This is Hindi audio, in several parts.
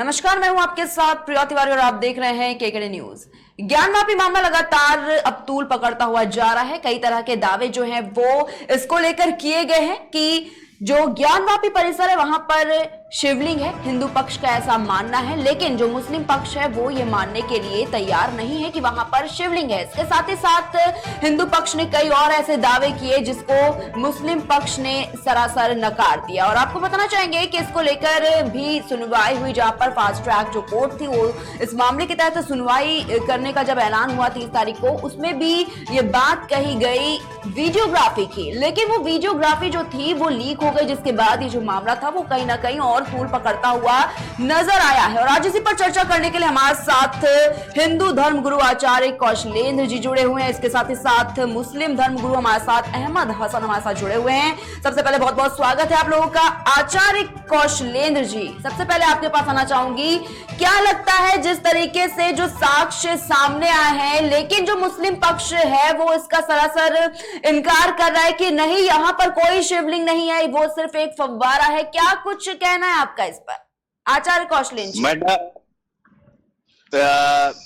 नमस्कार, मैं हूं आपके साथ प्रिया तिवारी और आप देख रहे हैं केकेडी न्यूज। ज्ञानवापी मामला लगातार अब तूल पकड़ता हुआ जा रहा है। कई तरह के दावे जो हैं वो इसको लेकर किए गए हैं कि जो ज्ञानवापी परिसर है वहां पर शिवलिंग है। हिंदू पक्ष का ऐसा मानना है, लेकिन जो मुस्लिम पक्ष है वो ये मानने के लिए तैयार नहीं है कि वहां पर शिवलिंग है। इसके साथ ही साथ हिंदू पक्ष ने कई और ऐसे दावे किए जिसको मुस्लिम पक्ष ने सरासर नकार दिया। और आपको बताना चाहेंगे कि इसको लेकर भी सुनवाई हुई, जहां पर फास्ट ट्रैक जो कोर्ट थी वो इस मामले के तहत सुनवाई करने का जब ऐलान हुआ 30 तारीख को, उसमें भी ये बात कही गई वीडियोग्राफी की। लेकिन वो वीडियोग्राफी जो थी वो लीक हो गई, जिसके बाद ये जो मामला था वो कहीं ना कहीं और तूल पकड़ता हुआ नजर आया है। और आज इसी पर चर्चा करने के लिए हमारे साथ हिंदू धर्मगुरु आचार्य कौशलेंद्र जी जुड़े हुए हैं। इसके साथ ही साथ मुस्लिम धर्मगुरु हमारे साथ अहमद हसन हमारे साथ जुड़े हुए हैं। सबसे पहले बहुत बहुत स्वागत है आप लोगों का। आचार्य कौशलेंद्र जी, सबसे पहले आपके पास आना चाहूंगी, क्या लगता है जिस तरीके से जो साक्ष्य सामने आए हैं, लेकिन जो मुस्लिम पक्ष है वो इसका सरासर इनकार कर रहा है कि नहीं, यहां पर कोई शिवलिंग नहीं है, वो सिर्फ एक फव्वारा है। क्या कुछ कहना है आपका इस पर, आचार्य कौशलेंद्र जी?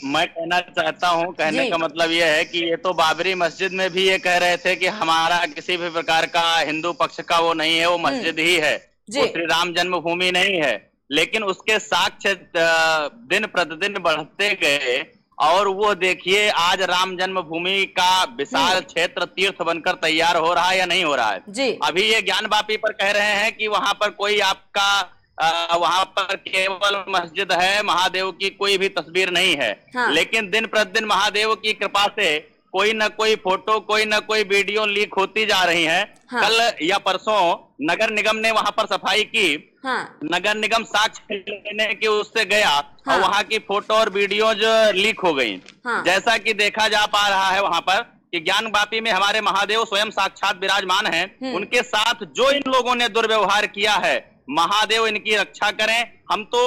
मैं कहना चाहता हूं, कहने का मतलब यह है कि ये तो बाबरी मस्जिद में भी ये कह रहे थे कि हमारा किसी भी प्रकार का हिंदू पक्ष का वो नहीं है, वो मस्जिद ही है, वो श्री राम जन्मभूमि नहीं है। लेकिन उसके साक्ष्य दिन प्रतिदिन बढ़ते गए और वो देखिए आज राम जन्मभूमि का विशाल क्षेत्र तीर्थ बनकर तैयार हो रहा है या नहीं हो रहा है। अभी ये ज्ञानवापी पर कह रहे हैं कि वहां पर कोई आपका वहां पर केवल मस्जिद है, महादेव की कोई भी तस्वीर नहीं है। लेकिन दिन प्रतिदिन महादेव की कृपा से कोई न कोई फोटो, कोई न कोई वीडियो लीक होती जा रही है। कल या परसों नगर निगम ने वहां पर सफाई की। नगर निगम साक्ष्य लेने के उससे गया और वहां की फोटो और वीडियोज लीक हो गई। जैसा कि देखा जा पा रहा है वहां पर कि ज्ञानवापी में हमारे महादेव स्वयं साक्षात विराजमान हैं। उनके साथ जो इन लोगों ने दुर्व्यवहार किया है, महादेव इनकी रक्षा करें। हम तो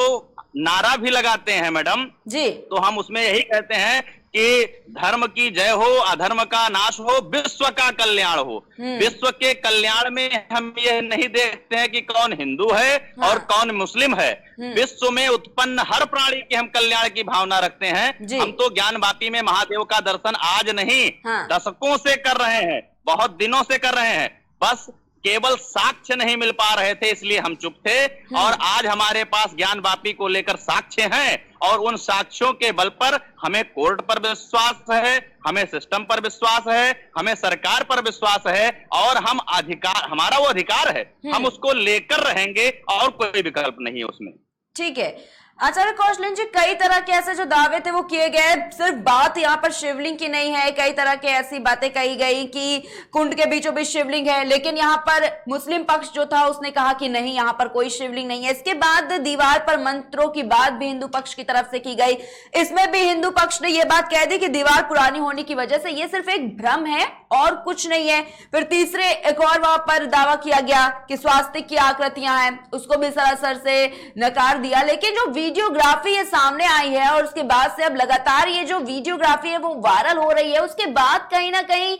नारा भी लगाते हैं मैडम जी, तो हम उसमें यही कहते हैं कि धर्म की जय हो, अधर्म का नाश हो, विश्व का कल्याण हो। विश्व के कल्याण में हम ये नहीं देखते हैं कि कौन हिंदू है और कौन मुस्लिम है। विश्व में उत्पन्न हर प्राणी के हम कल्याण की भावना रखते हैं। हम तो ज्ञानवापी में महादेव का दर्शन आज नहीं, दशकों से कर रहे हैं, बहुत दिनों से कर रहे हैं। बस केवल साक्ष्य नहीं मिल पा रहे थे, इसलिए हम चुप थे। और आज हमारे पास ज्ञानवापी को लेकर साक्ष्य हैं और उन साक्ष्यों के बल पर हमें कोर्ट पर विश्वास है, हमें सिस्टम पर विश्वास है, हमें सरकार पर विश्वास है और हम अधिकार, हमारा वो अधिकार है, हम उसको लेकर रहेंगे और कोई विकल्प नहीं है उसमें। ठीक है आचार्य कौशलेंद्र जी, कई तरह के ऐसे जो दावे थे वो किए गए। सिर्फ बात यहाँ पर शिवलिंग की नहीं है, कई तरह के ऐसी बातें कही गई कि कुंड के बीचों बीच शिवलिंग है, लेकिन यहाँ पर मुस्लिम पक्ष जो था उसने कहा कि नहीं, यहाँ पर कोई शिवलिंग नहीं है। इसके बाद दीवार पर मंत्रों की बात भी हिंदू पक्ष की तरफ से की गई। इसमें भी हिंदू पक्ष ने यह बात कह दी कि दीवार पुरानी होने की वजह से ये सिर्फ एक भ्रम है और कुछ नहीं है। फिर तीसरे एक और वहां पर दावा किया गया कि स्वास्तिक की आकृतियां हैं, उसको भी सरासर से नकार दिया। लेकिन जो वीडियोग्राफी ये सामने आई है और उसके बाद से अब लगातार ये जो वीडियोग्राफी है वो वायरल हो रही है, उसके बाद कहीं ना कहीं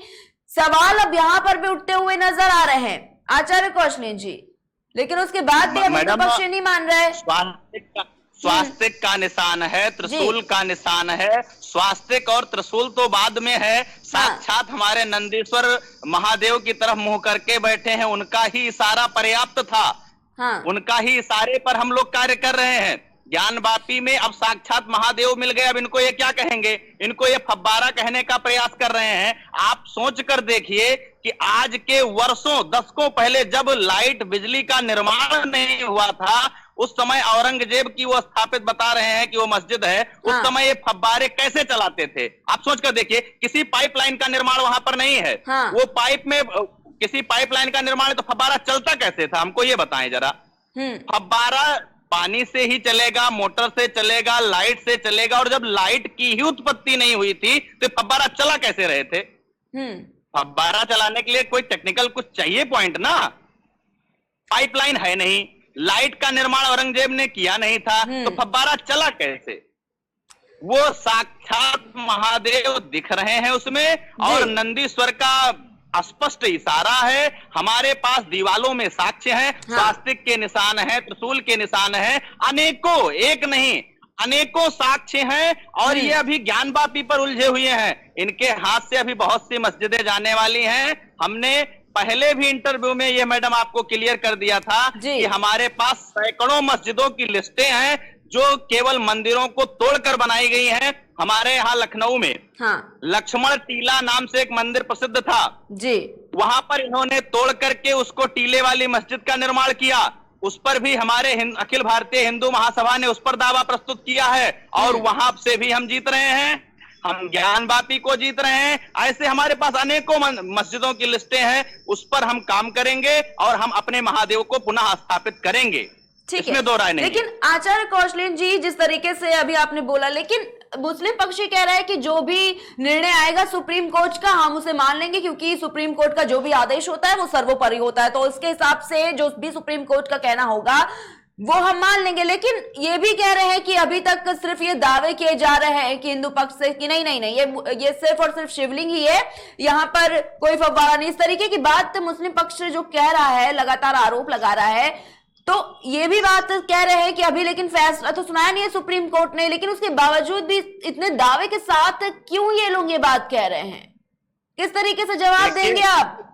सवाल अब यहां पर भी उठते हुए नजर आ रहे हैं आचार्य कौशलेंद्र जी। लेकिन उसके बाद भी हिंदू पक्ष नहीं मान रहे। स्वास्तिक का निशान है, त्रिशूल का निशान है। स्वास्तिक और त्रिशूल तो बाद में है, साक्षात हमारे नंदीश्वर महादेव की तरफ मुंह करके बैठे हैं, उनका ही इशारा पर्याप्त था। उनका ही इशारे पर हम लोग कार्य कर रहे हैं। ज्ञानवापी में अब साक्षात महादेव मिल गए, अब इनको ये क्या कहेंगे, इनको ये फव्वारा कहने का प्रयास कर रहे हैं। आप सोच कर देखिए कि आज के वर्षों, दशकों पहले जब लाइट, बिजली का निर्माण नहीं हुआ था, उस समय औरंगजेब की वो स्थापित बता रहे हैं कि वो मस्जिद है, उस समय ये फव्वारे कैसे चलाते थे आप सोच कर देखिए। किसी पाइपलाइन का निर्माण वहां पर नहीं है। वो पाइप में किसी पाइपलाइन का निर्माण है तो फव्वारा चलता कैसे था, हमको ये बताएं जरा। फव्वारा पानी से ही चलेगा, मोटर से चलेगा, लाइट से चलेगा, और जब लाइट की ही उत्पत्ति नहीं हुई थी तो फव्वारा चला कैसे रहे थे? फव्वारा चलाने के लिए कोई टेक्निकल कुछ चाहिए पॉइंट ना। पाइपलाइन है नहीं, लाइट का निर्माण औरंगजेब ने किया नहीं था, तो फव्वारा चला कैसे? वो साक्षात महादेव दिख रहे हैं उसमें और नंदीश्वर का स्पष्ट इशारा है। हमारे पास दीवालों में साक्ष्य हैं, स्वास्तिक के निशान हैं, त्रिशूल के निशान हैं, अनेकों, एक नहीं अनेकों साक्ष्य हैं। और ये अभी ज्ञानवापी पर उलझे हुए हैं। इनके हाथ से अभी बहुत सी मस्जिदें जाने वाली हैं। हमने पहले भी इंटरव्यू में ये मैडम आपको क्लियर कर दिया था कि हमारे पास सैकड़ों मस्जिदों की लिस्टें हैं जो केवल मंदिरों को तोड़कर बनाई गई हैं। हमारे यहाँ लखनऊ में लक्ष्मण टीला नाम से एक मंदिर प्रसिद्ध था जी, वहां पर इन्होंने तोड़ करके उसको टीले वाली मस्जिद का निर्माण किया। उस पर भी हमारे अखिल भारतीय हिंदू महासभा ने उस पर दावा प्रस्तुत किया है और वहां से भी हम जीत रहे हैं। हम ज्ञानवापी को जीत रहे हैं। ऐसे हमारे पास अनेकों मस्जिदों की लिस्टें हैं, उस पर हम काम करेंगे और हम अपने महादेव को पुनः स्थापित करेंगे। इसमें दो राय नहीं। लेकिन आचार्य कौशलेन जी, जिस तरीके से अभी आपने बोला, लेकिन मुस्लिम पक्ष कह रहा है कि जो भी निर्णय आएगा सुप्रीम कोर्ट का हम उसे मान लेंगे, क्योंकि सुप्रीम कोर्ट का जो भी आदेश होता है वो सर्वोपरि होता है, तो उसके हिसाब से जो भी सुप्रीम कोर्ट का कहना होगा वो हम मान लेंगे। लेकिन ये भी कह रहे हैं कि अभी तक सिर्फ ये दावे किए जा रहे हैं कि हिंदू पक्ष से कि नहीं ये सिर्फ और सिर्फ शिवलिंग ही है, यहाँ पर कोई फव्वारा नहीं। इस तरीके की बात मुस्लिम पक्ष जो कह रहा है, लगातार आरोप लगा रहा है, तो ये भी बात कह रहे हैं कि अभी लेकिन फैसला तो सुनाया नहीं है सुप्रीम कोर्ट ने, लेकिन उसके बावजूद भी इतने दावे के साथ क्यों ये लोग ये बात कह रहे हैं? किस तरीके से जवाब देंगे आप?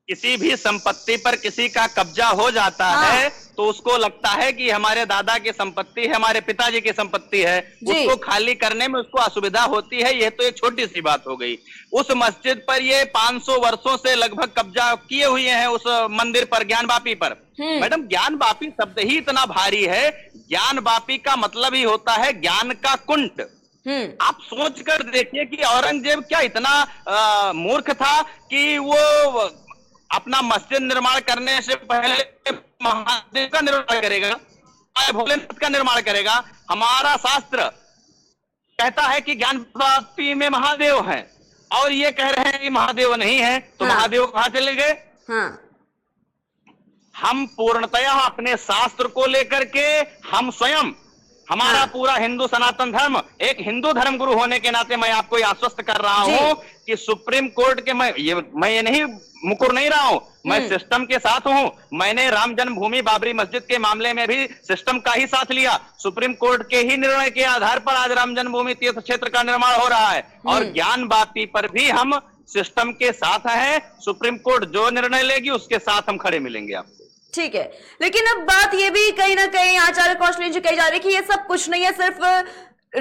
किसी भी संपत्ति पर किसी का कब्जा हो जाता है तो उसको लगता है कि हमारे दादा की संपत्ति है, हमारे पिताजी की संपत्ति है, उसको खाली करने में उसको असुविधा होती है। यह तो एक छोटी सी बात हो गई। उस मस्जिद पर ये 500 वर्षों से लगभग कब्जा किए हुए हैं, उस मंदिर पर, ज्ञानवापी पर। मैडम, ज्ञानवापी शब्द ही इतना भारी है। ज्ञानवापी का मतलब ही होता है ज्ञान का कुंड। आप सोच कर देखिए कि औरंगजेब क्या इतना मूर्ख था कि वो अपना मस्जिद निर्माण करने से पहले महादेव का निर्माण करेगा, भोलेनाथ का निर्माण करेगा। हमारा शास्त्र कहता है कि ज्ञानवापी में महादेव हैं और ये कह रहे हैं कि महादेव नहीं है, तो महादेव कहां चले गए? हम पूर्णतया अपने शास्त्र को लेकर के हम स्वयं, हमारा पूरा हिंदू सनातन धर्म, एक हिंदू धर्म गुरु होने के नाते मैं आपको आश्वस्त कर रहा हूं कि सुप्रीम कोर्ट के मैं ये नहीं मुकुर नहीं रहा हूं, मैं सिस्टम के साथ हूं। मैंने राम जन्मभूमि बाबरी मस्जिद के मामले में भी सिस्टम का ही साथ लिया। सुप्रीम कोर्ट के ही निर्णय के आधार पर आज राम जन्मभूमि तीर्थ क्षेत्र का निर्माण हो रहा है और ज्ञानवापी पर भी हम सिस्टम के साथ हैं। सुप्रीम कोर्ट जो निर्णय लेगी उसके साथ हम खड़े मिलेंगे आपको। ठीक है, लेकिन अब बात ये भी कहीं ना कहीं आचार्य कौशलेन जी कही जा रही है कि ये सब कुछ नहीं है, सिर्फ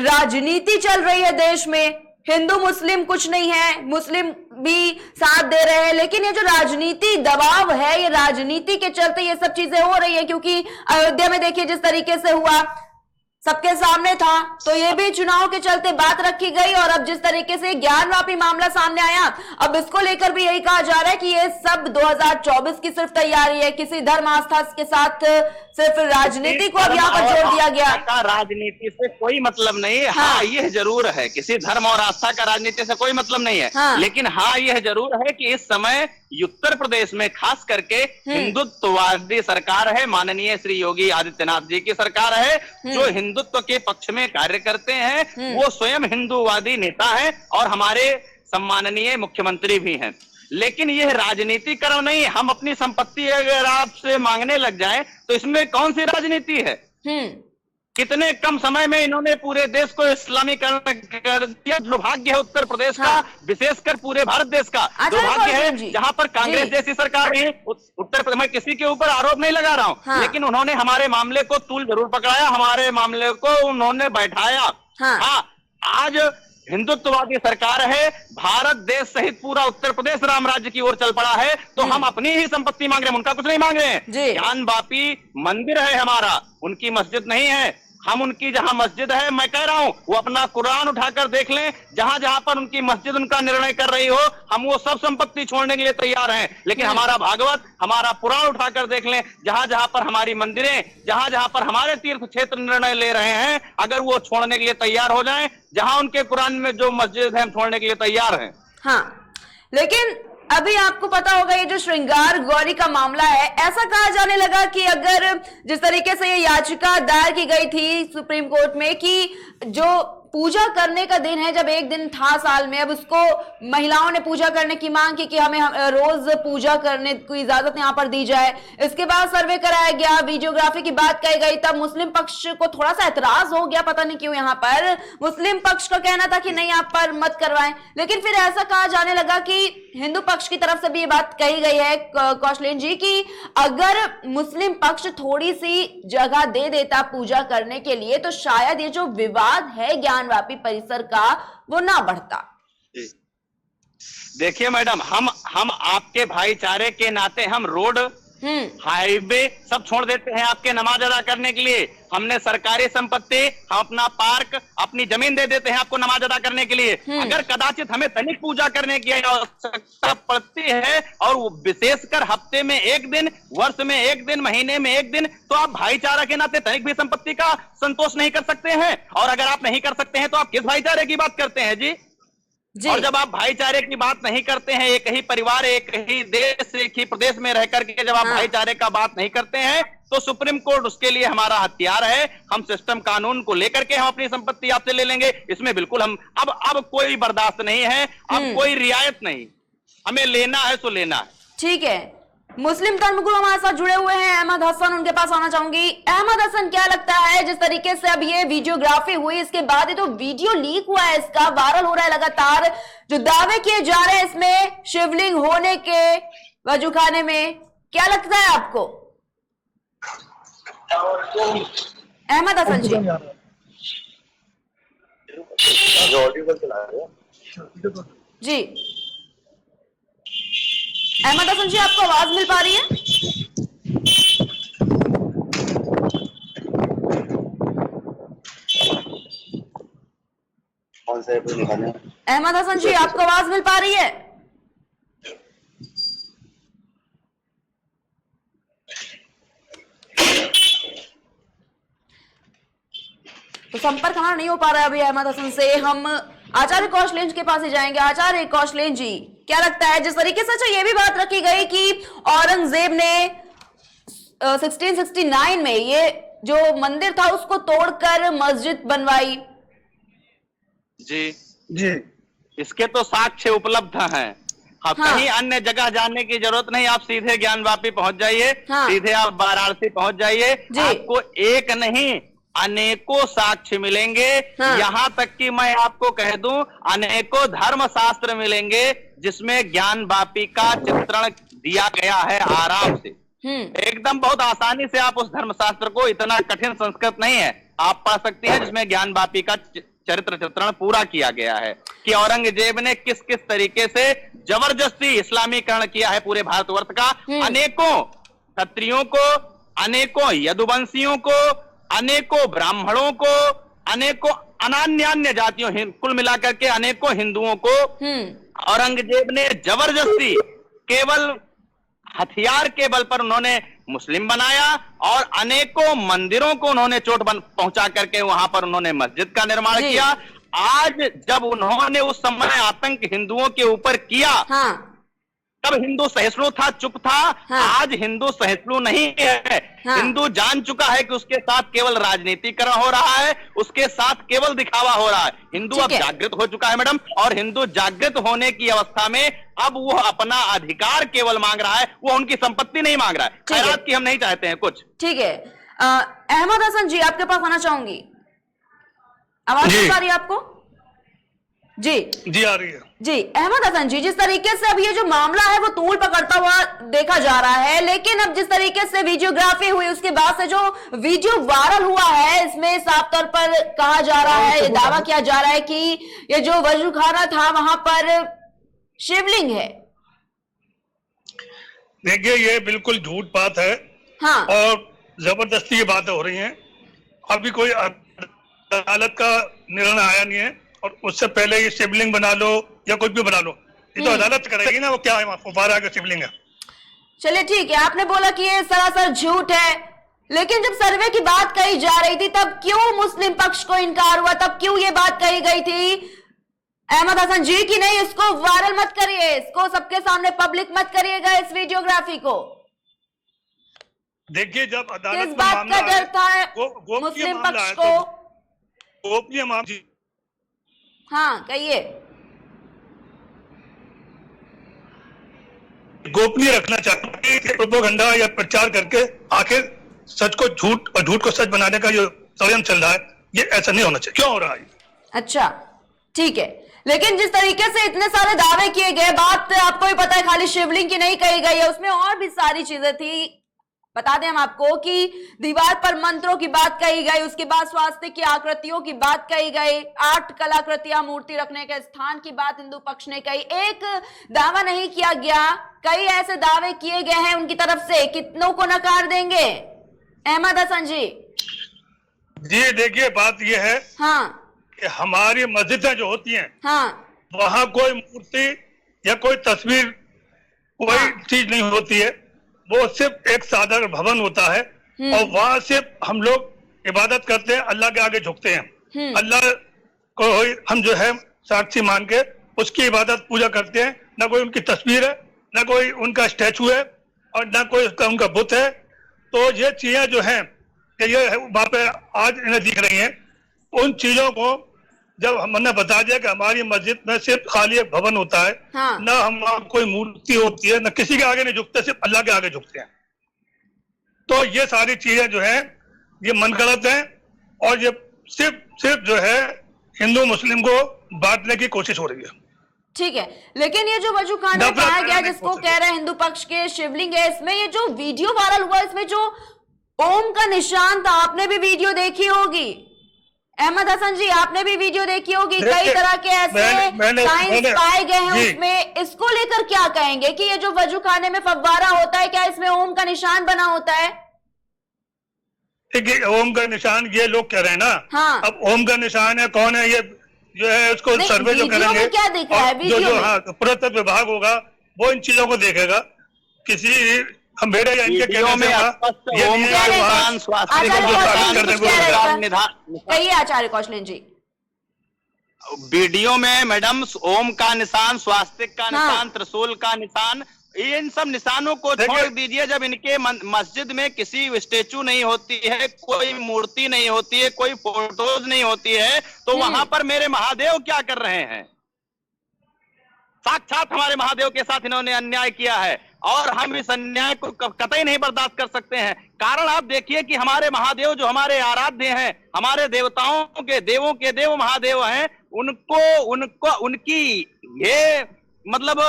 राजनीति चल रही है देश में, हिंदू मुस्लिम कुछ नहीं है, मुस्लिम भी साथ दे रहे हैं। लेकिन ये जो राजनीति दबाव है, ये राजनीति के चलते ये सब चीजें हो रही है, क्योंकि अयोध्या में देखिए जिस तरीके से हुआ, सबके सामने था, तो ये भी चुनाव के चलते बात रखी गई। और अब जिस तरीके से ज्ञानवापी मामला सामने आया, अब इसको लेकर भी यही कहा जा रहा है कि ये सब 2024 की सिर्फ तैयारी है, किसी धर्म आस्था के साथ सिर्फ राजनीति को अब यहाँ पर जोड़ दिया गया। राजनीति से कोई मतलब नहीं है। हाँ, यह जरूर है, किसी धर्म और आस्था का राजनीति से कोई मतलब नहीं है। लेकिन हाँ, यह जरूर है कि इस समय उत्तर प्रदेश में खास करके हिंदुत्ववादी सरकार है, माननीय श्री योगी आदित्यनाथ जी की सरकार है, जो हिंदुत्व के पक्ष में कार्य करते हैं। वो स्वयं हिंदूवादी नेता है और हमारे सम्माननीय मुख्यमंत्री भी हैं। लेकिन यह राजनीतिकरण नहीं। हम अपनी संपत्ति अगर आपसे मांगने लग जाएं तो इसमें कौन सी राजनीति है? कितने कम समय में इन्होंने पूरे देश को इस्लामीकरण कर दिया। दुर्भाग्य है उत्तर प्रदेश का, विशेषकर पूरे भारत देश का दुर्भाग्य है, जहां पर कांग्रेस जैसी सरकार रही। उत्तर प्रदेश में किसी के ऊपर आरोप नहीं लगा रहा हूं, लेकिन उन्होंने हमारे मामले को तूल जरूर पकड़ाया, हमारे मामले को उन्होंने बैठाया। आज हिंदुत्ववादी सरकार है, भारत देश सहित पूरा उत्तर प्रदेश राम राज्य की ओर चल पड़ा है, तो हम अपनी ही संपत्ति मांग रहे हैं, उनका कुछ नहीं मांग रहे हैं। ज्ञानवापी मंदिर है हमारा, उनकी मस्जिद नहीं है। हम उनकी जहां मस्जिद है, मैं कह रहा हूं, वो अपना कुरान उठाकर देख लें, जहां जहां पर उनकी मस्जिद उनका निर्णय कर रही हो, हम वो सब संपत्ति छोड़ने के लिए तैयार हैं। लेकिन हमारा भागवत, हमारा पुराण उठाकर देख लें, जहां जहां पर हमारी मंदिरें, जहां जहां पर हमारे तीर्थ क्षेत्र निर्णय ले रहे हैं, अगर वो छोड़ने के लिए तैयार हो जाएं, जहां उनके कुरान में जो मस्जिद है, हम छोड़ने के लिए तैयार हैं। हाँ, लेकिन अभी आपको पता होगा ये जो श्रृंगार गौरी का मामला है, ऐसा कहा जाने लगा कि अगर जिस तरीके से ये याचिका दायर की गई थी सुप्रीम कोर्ट में कि जो पूजा करने का दिन है, जब एक दिन था साल में, अब उसको महिलाओं ने पूजा करने की मांग की कि हमें रोज पूजा करने की इजाजत यहाँ पर दी जाए। इसके बाद सर्वे कराया गया, वीडियोग्राफी की बात कही गई, तब मुस्लिम पक्ष को थोड़ा सा एतराज हो गया, पता नहीं क्यों। यहाँ पर मुस्लिम पक्ष का कहना था कि नहीं आप पर मत करवाएं, लेकिन फिर ऐसा कहा जाने लगा कि हिंदू पक्ष की तरफ से भी ये बात कही गई है कौशलेन जी कि अगर मुस्लिम पक्ष थोड़ी सी जगह दे देता पूजा करने के लिए तो शायद ये जो विवाद है ज्ञानवापी परिसर का वो ना बढ़ता। देखिए मैडम, हम आपके भाईचारे के नाते हम रोड हाईवे सब छोड़ देते हैं आपके नमाज अदा करने के लिए। हमने सरकारी संपत्ति, हम अपना पार्क, अपनी जमीन दे देते हैं आपको नमाज अदा करने के लिए। अगर कदाचित हमें तनिक पूजा करने की आवश्यकता पड़ती है और विशेषकर हफ्ते में एक दिन, वर्ष में एक दिन, महीने में एक दिन, तो आप भाईचारा के नाते तनिक भी संपत्ति का संतोष नहीं कर सकते हैं। और अगर आप नहीं कर सकते हैं तो आप किस भाईचारे की बात करते हैं जी? और जब आप भाईचारे की बात नहीं करते हैं, एक ही परिवार, एक ही देश, एक ही प्रदेश में रह करके जब आप भाईचारे का बात नहीं करते हैं तो सुप्रीम कोर्ट उसके लिए हमारा हथियार है। हम सिस्टम कानून को लेकर के हम अपनी संपत्ति आपसे ले लेंगे, इसमें बिल्कुल हम अब कोई बर्दाश्त नहीं है, अब कोई रियायत नहीं, हमें लेना है तो लेना है। ठीक है, मुस्लिम धर्मगुरु हमारे साथ जुड़े हुए हैं अहमद हसन, उनके पास आना चाहूंगी। अहमद हसन, क्या लगता है जिस तरीके से अब ये वीडियोग्राफी हुई, इसके बाद ये तो वीडियो लीक हुआ है, इसका वायरल हो रहा है लगातार, जो दावे किए जा रहे हैं इसमें शिवलिंग होने के वजूखाने में, क्या लगता है आपको अहमद हसन जी? जी अहमद हसन जी, आपको आवाज मिल पा रही है? अहमद हसन जी, आपको आवाज मिल पा रही है? तो संपर्क हमारा नहीं हो पा रहा है अभी अहमद हसन से। हम आचार्य कौशलेन के पास ही जाएंगे। आचार्य कौशलेन जी, क्या लगता है जिस तरीके से अच्छा ये भी बात रखी गई कि औरंगजेब ने 1669 में ये जो मंदिर था उसको तोड़कर मस्जिद बनवाई? जी, इसके तो साक्ष्य उपलब्ध हैं। कहीं अन्य जगह जाने की जरूरत नहीं, आप सीधे ज्ञानवापी पहुंच जाइए, सीधे आप वाराणसी पहुंच जाइए, आपको एक नहीं अनेकों साक्ष्य मिलेंगे। यहाँ तक कि मैं आपको कह दूं अनेकों धर्मशास्त्र मिलेंगे जिसमें ज्ञानवापी का चित्रण दिया गया है आराम से, एकदम बहुत आसानी से। आप उस धर्मशास्त्र को, इतना कठिन संस्कृत नहीं है, आप पढ़ सकते हैं, जिसमें ज्ञानवापी का चरित्र चित्रण पूरा किया गया है कि औरंगजेब ने किस किस तरीके से जबरदस्ती इस्लामीकरण किया है पूरे भारतवर्ष का। अनेकों क्षत्रियों को, अनेकों यदुवंशियों को, अनेकों ब्राह्मणों को, अनेकों अन्य जातियों, कुल मिलाकर के अनेकों हिंदुओं को औरंगजेब ने जबरदस्ती केवल हथियार के बल पर उन्होंने मुस्लिम बनाया और अनेकों मंदिरों को उन्होंने चोट पहुंचा करके वहां पर उन्होंने मस्जिद का निर्माण किया। आज जब उन्होंने उस समय आतंक हिंदुओं के ऊपर किया, तब हिंदू सहिष्णु था, चुप था। आज हिंदू सहिष्णु नहीं है, हिंदू जान चुका है कि उसके साथ केवल राजनीतिकरण हो रहा है, उसके साथ केवल दिखावा हो रहा है। हिंदू अब जागृत हो चुका है मैडम, और हिंदू जागृत होने की अवस्था में अब वो अपना अधिकार केवल मांग रहा है, वो उनकी संपत्ति नहीं मांग रहा है। खैरात की हम नहीं चाहते हैं कुछ। ठीक है, अहमद हसन जी, आपके पास आना चाहूंगी। आवाज आ रही है आपको? जी आ रही है। जी अहमद हसन जी, जिस तरीके से अब ये जो मामला है वो तूल पकड़ता हुआ देखा जा रहा है, लेकिन अब जिस तरीके से वीडियोग्राफी हुई उसके बाद से जो वीडियो वायरल हुआ है, इसमें साफ तौर पर कहा जा रहा है, ये दावा किया जा रहा है कि ये जो वजूखाना था वहां पर शिवलिंग है। देखिए, ये बिल्कुल झूठ बात है। और जबरदस्ती ये बातें हो रही हैं। अभी कोई अदालत का निर्णय आया नहीं है, और उससे पहले ये शिवलिंग बना लो या कुछ भी बना लो, ये तो अदालत करेगी ना, वो क्या है आपको बाहर आकर शिवलिंग है। चलिए ठीक है, आपने बोला कि ये सरासर झूठ है, लेकिन जब सर्वे की बात कही जा रही थी तब क्यों मुस्लिम पक्ष को इनकार हुआ? तब क्यों ये बात कही गई थी अहमद हसन जी की नहीं, इसको वायरल मत करिए, इसको सबके सामने पब्लिक मत करिएगा इस वीडियोग्राफी को? देखिए, जब अदालत किस बात का डर था मुस्लिम पक्ष को? गोपनीय मामला, हाँ कहिए। गोपनीय रखना चाहता हूँ कि प्रोपेगेंडा या प्रचार करके आखिर सच को झूठ और झूठ को सच बनाने का जो षड्यंत्र चल रहा है, ये ऐसा नहीं होना चाहिए। क्यों हो रहा है? अच्छा ठीक है, लेकिन जिस तरीके से इतने सारे दावे किए गए, बात आपको भी पता है खाली शिवलिंग की नहीं कही गई है, उसमें और भी सारी चीजें थी। बता दें हम आपको कि दीवार पर मंत्रों की बात कही गई, उसके बाद स्वास्थ्य की आकृतियों की बात कही गई, 8 कलाकृतियां मूर्ति रखने के स्थान की बात हिंदू पक्ष ने कही। एक दावा नहीं किया गया, कई ऐसे दावे किए गए हैं उनकी तरफ से। कितनों को नकार देंगे अहमद हसन जी? जी देखिए, बात यह है हाँ कि हमारी मस्जिदें जो होती हैं, हाँ वहां कोई मूर्ति या कोई तस्वीर, कोई चीज नहीं होती है। वो सिर्फ एक साधारण भवन होता है और वहां सिर्फ हम लोग इबादत करते हैं, अल्लाह के आगे झुकते हैं। अल्लाह को हम जो है साक्षी मान के उसकी इबादत पूजा करते हैं। ना कोई उनकी तस्वीर है, ना कोई उनका स्टैचू है और ना कोई उनका बुत है। तो ये चीजें जो हैं, ये वहां पे आज इन्हें दिख रही हैं, उन चीजों को जब हमने बता दिया कि हमारी मस्जिद में सिर्फ खाली एक भवन होता है, हाँ। ना हम कोई मूर्ति होती है, ना किसी के आगे नहीं झुकते, सिर्फ अल्लाह के आगे झुकते हैं। तो ये सारी चीजें जो है ये मनगढ़ंत हैं और ये सिर्फ जो है हिंदू मुस्लिम को बांटने की कोशिश हो रही है। ठीक है, लेकिन ये जो वजू खान में कहा गया, जिसको कह रहे हैं हिंदू पक्ष के शिवलिंग है, इसमें ये जो वीडियो वायरल हुआ, इसमें जो ओम का निशान था, आपने भी वीडियो देखी होगी अहमद हसन जी, आपने भी वीडियो देखी होगी। कई तरह के ऐसे साइंस पाए गए हैं उसमें। इसको लेकर क्या कहेंगे कि ये जो वजू खाने में फव्वारा होता है, क्या इसमें ओम का निशान बना होता है? ठीक है, ओम का निशान ये लोग कह रहे हैं ना। हाँ। अब ओम का निशान है कौन है, ये जो है उसको सर्वे जो करेंगे, क्या दिख रहा है जो पुरातत्व विभाग होगा वो इन चीजों को देखेगा। किसी मेरे या इनके कहने से कहिए आचार्य कौशलेन जी। वीडियो में मैडम ओम का निशान, स्वास्तिक का निशान, त्रिशूल का निशान, इन सब निशानों को छोड़ दीजिए। जब इनके मस्जिद में किसी स्टेचू नहीं होती है, कोई मूर्ति नहीं होती है, कोई फोटोज नहीं होती है, तो वहां पर मेरे महादेव क्या कर रहे हैं? साक्षात हमारे महादेव के साथ इन्होंने अन्याय किया है और हम इस अन्याय को कतई नहीं बर्दाश्त कर सकते हैं। कारण आप देखिए कि हमारे महादेव जो हमारे आराध्य हैं, हमारे देवताओं के देव महादेव हैं, उनकी ये मतलब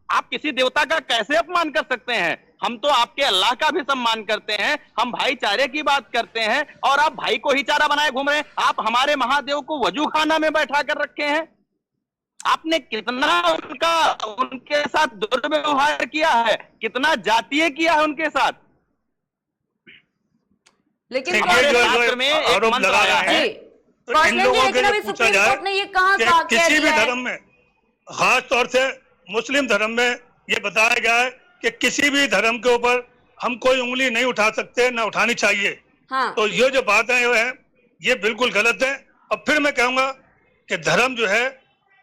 आप किसी देवता का कैसे अपमान कर सकते हैं? हम तो आपके अल्लाह का भी सम्मान करते हैं, हम भाईचारे की बात करते हैं और आप भाई को ही चारा बनाए घूम रहे हैं। आप हमारे महादेव को वजू खाना में बैठा कर रखे हैं। आपने कितना उनके साथ दुर्व्यवहार किया है, कितना जातीय किया है उनके साथ। लेकिन शास्त्र में आरोप लगाया है, तो इन लोगों के लिए पूछा जाए कि किसी भी धर्म में, खास तौर से मुस्लिम धर्म में ये बताया गया है कि किसी भी धर्म के ऊपर हम कोई उंगली नहीं उठा सकते, ना उठानी चाहिए। हाँ। तो ये जो बातें हैं ये बिल्कुल गलत है। और फिर मैं कहूंगा कि धर्म जो है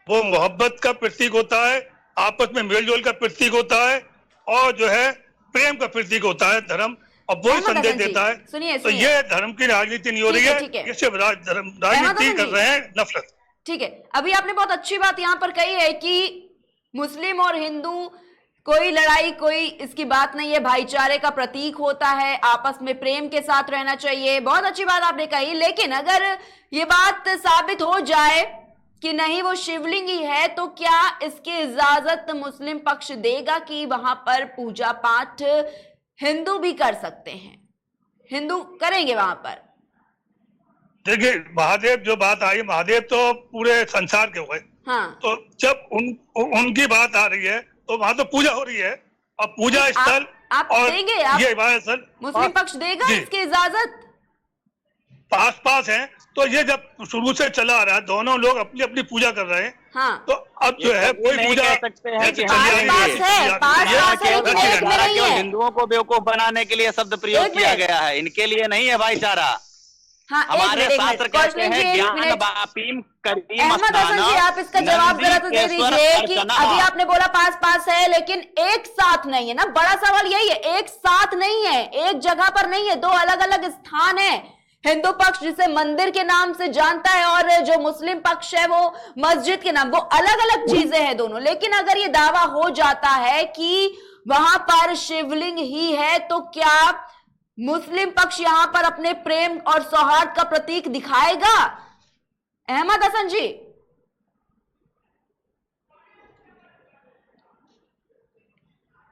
वो मोहब्बत का प्रतीक होता है, आपस में मेलजोल का प्रतीक होता है और जो है प्रेम का प्रतीक होता है धर्म, और वही संदेश देता है। तो ये धर्म की राजनीति नहीं हो रही है, ये सिर्फ राजनीति कर रहे हैं, नफरत। ठीक है, अभी आपने बहुत अच्छी बात यहाँ पर कही है कि मुस्लिम और हिंदू कोई लड़ाई, कोई इसकी बात नहीं है, भाईचारे का प्रतीक होता है, आपस में प्रेम के साथ रहना चाहिए। बहुत अच्छी बात आपने कही, लेकिन अगर ये बात साबित हो जाए कि नहीं वो शिवलिंग ही है, तो क्या इसकी इजाजत मुस्लिम पक्ष देगा कि वहां पर पूजा पाठ हिंदू भी कर सकते हैं? हिंदू करेंगे वहां पर? देखिए, महादेव जो बात आई, महादेव तो पूरे संसार के हुए। हाँ। तो जब उनकी बात आ रही है तो वहां तो पूजा हो रही है, और पूजा स्थल आप और देंगे, ये इबादत स्थल मुस्लिम पक्ष देगा इसकी इजाजत? पास है, तो ये जब शुरू से चला आ रहा है, दोनों लोग अपनी अपनी पूजा कर रहे हैं। हाँ। तो अब जो है कोई पूजा हिंदुओं को बेवकूफ बनाने के लिए शब्द प्रयोग किया गया है, इनके लिए नहीं है भाईचारा। हाँ, हमारे शास्त्र कहते हैं ज्ञान वापीम करीम अहमद हसन जी, आप इसका जवाब जरा तो दे दीजिए कि अभी आपने बोला पास है, लेकिन एक साथ नहीं है ना। बड़ा सवाल यही है, एक साथ नहीं है, एक जगह पर नहीं है, दो अलग अलग स्थान है। हिंदू पक्ष जिसे मंदिर के नाम से जानता है और जो मुस्लिम पक्ष है वो मस्जिद के नाम, वो अलग अलग चीजें हैं दोनों। लेकिन अगर ये दावा हो जाता है कि वहां पर शिवलिंग ही है, तो क्या मुस्लिम पक्ष यहां पर अपने प्रेम और सौहार्द का प्रतीक दिखाएगा? अहमद हसन जी,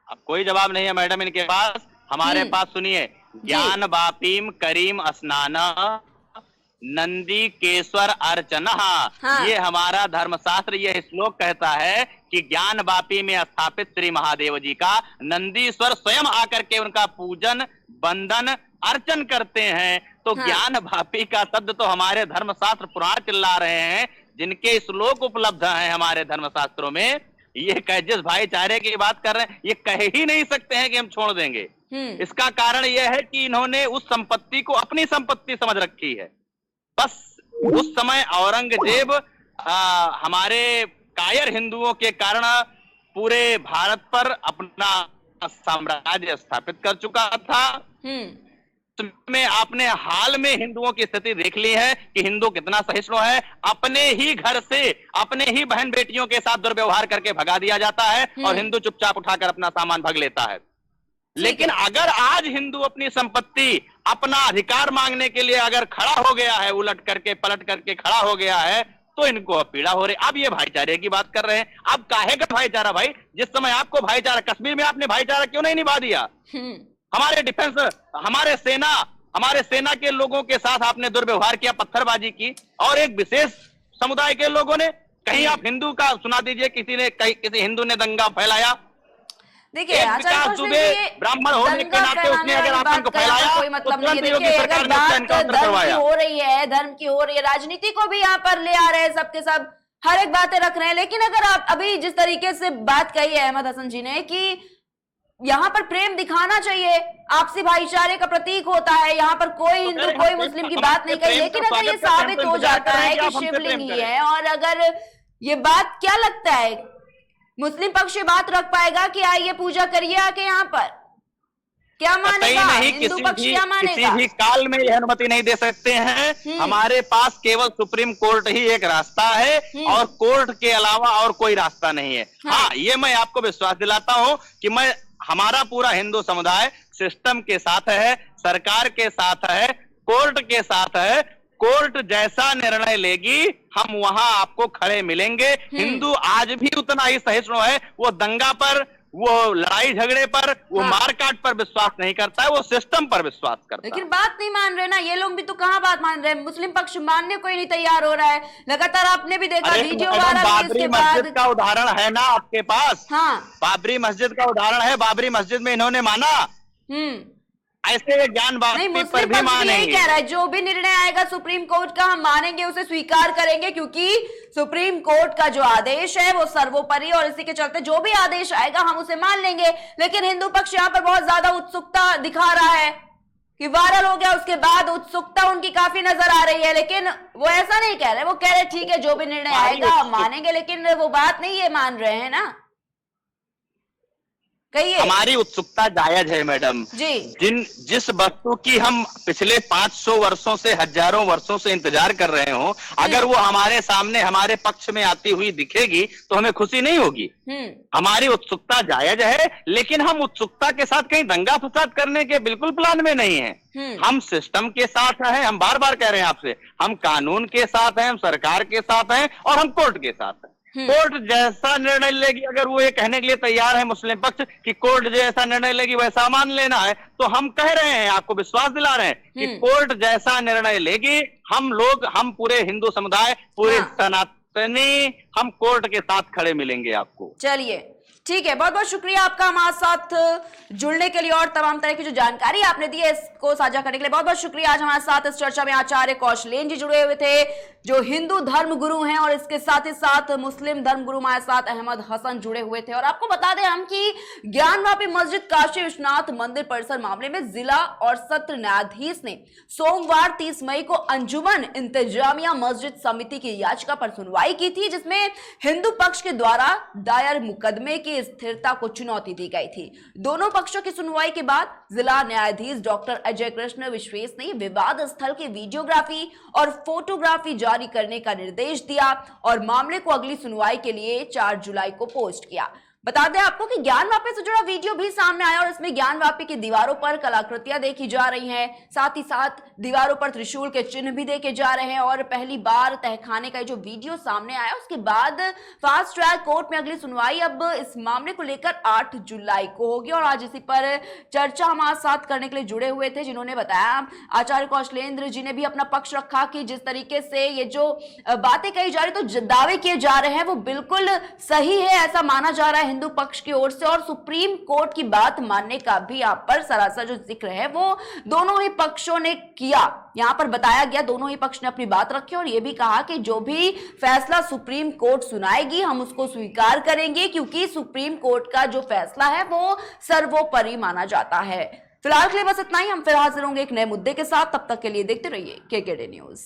अब कोई जवाब नहीं है मैडम इनके पास। हमारे पास सुनिए, ज्ञान वापीम करीम स्नान नंदी केश्वर अर्चना। हाँ। ये हमारा धर्मशास्त्र ये श्लोक कहता है कि ज्ञान वापी में स्थापित श्री महादेव जी का नंदीश्वर स्वयं आकर के उनका पूजन वंदन अर्चन करते हैं। तो हाँ। ज्ञान वापी का शब्द तो हमारे धर्मशास्त्र पुराण चिल्ला रहे हैं, जिनके श्लोक उपलब्ध हैं हमारे धर्मशास्त्रों में। ये जिस भाईचारे की बात कर रहे हैं, ये कह ही नहीं सकते हैं कि हम छोड़ देंगे। इसका कारण यह है कि इन्होंने उस संपत्ति को अपनी संपत्ति समझ रखी है। बस उस समय औरंगजेब हमारे कायर हिंदुओं के कारण पूरे भारत पर अपना साम्राज्य स्थापित कर चुका था। में आपने हाल में हिंदुओं की स्थिति देख ली है कि हिंदू कितना सहिष्णु है। अपने ही घर से अपने ही बहन बेटियों के साथ दुर्व्यवहार करके भगा दिया जाता है और हिंदू चुपचाप उठाकर अपना सामान भग लेता है। लेकिन अगर आज हिंदू अपनी संपत्ति, अपना अधिकार मांगने के लिए अगर खड़ा हो गया है, उलट करके पलट करके खड़ा हो गया है, तो इनको पीड़ा हो रही। अब ये भाईचारे की बात कर रहे हैं। अब काहे का भाईचारा भाई? जिस समय आपको भाईचारा, कश्मीर में आपने भाईचारा क्यों नहीं निभा दिया? हमारे डिफेंस, हमारे सेना के लोगों के साथ आपने दुर्व्यवहार किया, पत्थरबाजी की, और एक विशेष समुदाय के लोगों ने। कहीं आप हिंदू का सुना दीजिए, किसी हिंदू ने दंगा फैलाया? देखिए ब्राह्मण होने के नाते उसने अगर आतंक फैलाया, कोई मतलब नहीं है। देखिए अगर बात धर्म की हो रही है, धर्म की हो रही है, राजनीति को भी यहाँ पर ले आ रहे हैं, सबके सब हर एक बातें रख रहे हैं। लेकिन अगर आप अभी जिस तरीके से बात कही है अहमद हसन जी ने कि यहाँ पर प्रेम दिखाना चाहिए, आपसी भाईचारे का प्रतीक होता है, यहाँ पर कोई हिंदू कोई मुस्लिम की बात नहीं कही। लेकिन अगर ये साबित हो जाता है कि शिवलिंग ही है, और अगर ये बात, क्या लगता है मुस्लिम पक्ष ये बात रख पाएगा कि आइए पूजा करिए आके यहाँ पर? क्या मानेगा हिंदू पक्ष? क्या मानेगा? किसी भी काल में यह अनुमति नहीं दे सकते हैं। हमारे पास केवल सुप्रीम कोर्ट ही एक रास्ता है और कोर्ट के अलावा और कोई रास्ता नहीं है। हाँ, ये मैं आपको विश्वास दिलाता हूँ कि हमारा पूरा हिंदू समुदाय सिस्टम के साथ है, सरकार के साथ है, कोर्ट के साथ है। कोर्ट जैसा निर्णय लेगी हम वहां आपको खड़े मिलेंगे। हिंदू आज भी उतना ही सहिष्णु है। वो दंगा पर, वो लड़ाई झगड़े पर, वो मारकाट पर विश्वास नहीं करता है, वो सिस्टम पर विश्वास करता है। लेकिन बात नहीं मान रहे ना ये लोग भी, तो कहाँ बात मान रहे हैं? मुस्लिम पक्ष मानने को ही नहीं तैयार हो रहा है। लगातार आपने भी देखा वीडियो बाबरी मस्जिद का उदाहरण है ना आपके पास? हाँ, बाबरी मस्जिद का उदाहरण है। बाबरी मस्जिद में इन्होंने माना, ऐसे ज्ञान पर भी मानेंगे। कह रहा है जो भी निर्णय आएगा सुप्रीम कोर्ट का, हम मानेंगे, उसे स्वीकार करेंगे, क्योंकि सुप्रीम कोर्ट का जो आदेश है वो सर्वोपरि, और इसी के चलते जो भी आदेश आएगा हम उसे मान लेंगे। लेकिन हिंदू पक्ष यहाँ पर बहुत ज्यादा उत्सुकता दिखा रहा है कि वायरल हो गया, उसके बाद उत्सुकता उनकी काफी नजर आ रही है। लेकिन वो ऐसा नहीं कह रहे, वो कह रहे ठीक है जो भी निर्णय आएगा हम मानेंगे। लेकिन वो बात नहीं ये मान रहे हैं ना। हमारी उत्सुकता जायज है मैडम जी। जिस वस्तु की हम पिछले 500 वर्षों से, हजारों वर्षों से इंतजार कर रहे हो, अगर वो हमारे सामने हमारे पक्ष में आती हुई दिखेगी तो हमें खुशी नहीं होगी। हमारी उत्सुकता जायज है, लेकिन हम उत्सुकता के साथ कहीं दंगा फसाद करने के बिल्कुल प्लान में नहीं है। हम सिस्टम के साथ हैं, हम बार बार कह रहे हैं आपसे, हम कानून के साथ हैं, हम सरकार के साथ हैं, और हम कोर्ट के साथ हैं। कोर्ट जैसा निर्णय लेगी, अगर वो ये कहने के लिए तैयार है मुस्लिम पक्ष कि कोर्ट जैसा निर्णय लेगी वैसा मान लेना है, तो हम कह रहे हैं, आपको विश्वास दिला रहे हैं कि कोर्ट जैसा निर्णय लेगी, हम पूरे हिंदू समुदाय, पूरे सनातनी, हम कोर्ट के साथ खड़े मिलेंगे आपको। चलिए ठीक है, बहुत बहुत शुक्रिया आपका हमारे साथ जुड़ने के लिए और तमाम तरह की जो जानकारी आपने दी है इसको साझा करने के लिए बहुत बहुत शुक्रिया। आज हमारे साथ इस चर्चा में आचार्य कौशलेन जी जुड़े हुए थे, जो हिंदू धर्म गुरु हैं, और इसके साथ ही साथ मुस्लिम धर्म गुरु हमारे साथ अहमद हसन जुड़े हुए थे। और आपको बता दें हम कि ज्ञानवापी मस्जिद काशी विश्वनाथ मंदिर परिसर मामले में जिला और सत्र न्यायाधीश ने सोमवार 30 मई को अंजुमन इंतजामिया मस्जिद समिति की याचिका पर सुनवाई की थी, जिसमें हिंदू पक्ष के द्वारा दायर मुकदमे की स्थिरता को चुनौती दी गई थी। दोनों पक्षों की सुनवाई के बाद जिला न्यायाधीश डॉक्टर अजय कृष्ण विश्वेश ने विवाद स्थल की वीडियोग्राफी और फोटोग्राफी जारी करने का निर्देश दिया और मामले को अगली सुनवाई के लिए 4 जुलाई को पोस्ट किया। बता दें आपको कि ज्ञानवापी से जुड़ा वीडियो भी सामने आया और इसमें ज्ञानवापी की दीवारों पर कलाकृतियां देखी जा रही हैं, साथ ही साथ दीवारों पर त्रिशूल के चिन्ह भी देखे जा रहे हैं। और पहली बार तहखाने का जो वीडियो सामने आया उसके बाद फास्ट ट्रैक कोर्ट में अगली सुनवाई अब इस मामले को लेकर 8 जुलाई को होगी। और आज इसी पर चर्चा हमारे साथ करने के लिए जुड़े हुए थे, जिन्होंने बताया, आचार्य कौशलेंद्र जी ने भी अपना पक्ष रखा कि जिस तरीके से ये जो बातें कही जा रही, तो दावे किए जा रहे हैं वो बिल्कुल सही है, ऐसा माना जा रहा है हिंदू पक्ष की ओर से। और सुप्रीम कोर्ट की बात मानने का भी यहाँ पर सरासर जो जिक्र है वो दोनों ही पक्षों ने किया। यहाँ पर बताया गया, दोनों ही पक्ष ने अपनी बात रखी और ये भी कहा कि जो भी फैसला सुप्रीम कोर्ट सुनाएगी हम उसको स्वीकार करेंगे, क्योंकि सुप्रीम कोर्ट का जो फैसला है वो सर्वोपरि माना जाता है। फिलहाल के लिए बस इतना ही। हम फिर हाजिर होंगे एक नए मुद्दे के साथ, तब तक के लिए देखते रहिए केकेडी न्यूज।